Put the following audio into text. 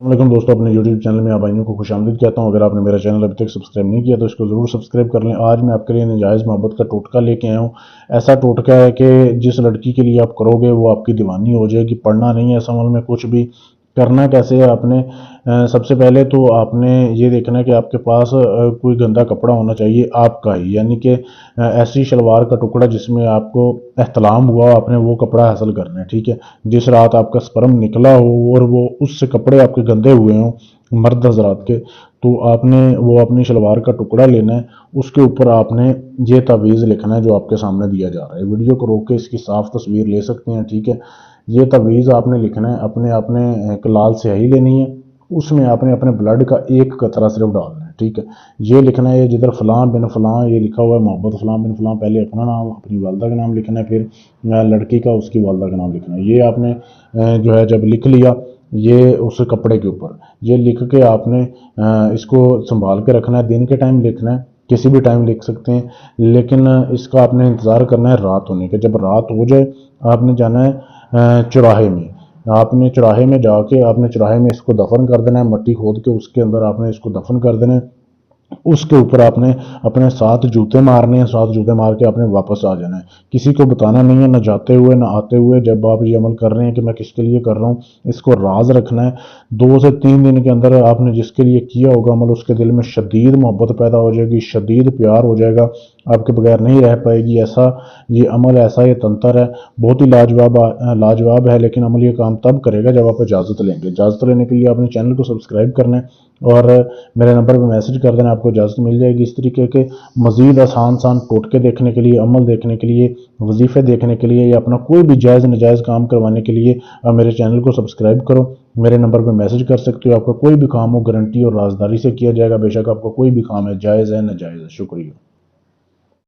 वालेकुम दोस्तों, अपने YouTube चैनल में आप भाइयों को खुशामदीद कहता हूं। अगर आपने मेरा चैनल अभी तक सब्सक्राइब नहीं किया तो इसको ज़रूर सब्सक्राइब कर लें। आज मैं आपके लिए नजायज़ मोहब्बत का टोटका लेके आया हूं। ऐसा टोटका है कि जिस लड़की के लिए आप करोगे वो आपकी दीवानी हो जाएगी। पढ़ना नहीं है असल में कुछ भी। करना कैसे है आपने, सबसे पहले तो आपने ये देखना है कि आपके पास कोई गंदा कपड़ा होना चाहिए आपका ही, यानी कि ऐसी शलवार का टुकड़ा जिसमें आपको एहतलाम हुआ, आपने वो कपड़ा हासिल करना है। ठीक है। जिस रात आपका स्पर्म निकला हो और वो उससे कपड़े आपके गंदे हुए हों मर्द हजरात के, तो आपने वो अपनी शलवार का टुकड़ा लेना है। उसके ऊपर आपने ये तावीज़ लिखना है जो आपके सामने दिया जा रहा है। वीडियो को रोक के इसकी साफ तस्वीर ले सकते हैं। ठीक है। ये तावीज़ आपने लिखना है, अपने आपने एक लाल स्याही लेनी है, उसमें आपने अपने ब्लड का एक कतरा सिर्फ डालना है। ठीक है। ये लिखना है, जिधर फ़लाँ बिन फ़लाँ ये लिखा हुआ है, मोहब्बत फ़लाँ बिन फ़लाँ, पहले अपना नाम अपनी वालदा का नाम लिखना है, फिर लड़की का उसकी वालदा का नाम लिखना है। ये आपने जो है जब लिख लिया ये उस कपड़े के ऊपर, ये लिख के आपने इसको संभाल के रखना है। दिन के टाइम लिखना है, किसी भी टाइम लिख सकते हैं, लेकिन इसका आपने इंतज़ार करना है रात होने का। जब रात हो जाए आपने जाना है चौराहे में। आपने चौराहे में जाके आपने चौराहे में इसको दफन कर देना है, मट्टी खोद के उसके अंदर आपने इसको दफन कर देना है। उसके ऊपर आपने अपने 7 जूते मारने हैं, 7 जूते मार के आपने वापस आ जाना है। किसी को बताना नहीं है, ना जाते हुए ना आते हुए। जब आप ये अमल कर रहे हैं कि मैं किसके लिए कर रहा हूँ, इसको राज रखना है। 2 से 3 दिन के अंदर आपने जिसके लिए किया होगा अमल, उसके दिल में शदीद मोहब्बत पैदा हो जाएगी, शदीद प्यार हो जाएगा, आपके बगैर नहीं रह पाएगी। ऐसा ये अमल, ऐसा ये तंत्र है, बहुत ही लाजवाब है। लेकिन अमल ये काम तब करेगा जब आप इजाज़त लेंगे। इजाज़त लेने के लिए आपने चैनल को सब्सक्राइब करना है और मेरे नंबर पर मैसेज कर देना, आपको इजाज़त मिल जाएगी। इस तरीके के मज़ीद आसान टोटके देखने के लिए, अमल देखने के लिए, वजीफ़े देखने के लिए, या अपना कोई भी जायज़ नाजायज़ काम करवाने के लिए आप मेरे चैनल को सब्सक्राइब करो। मेरे नंबर पर मैसेज कर सकते हो। आपका कोई भी काम हो गारंटी और राजदारी से किया जाएगा। बेशक आपका कोई भी काम है, जायज़ है नाजायज़ है। शुक्रिया।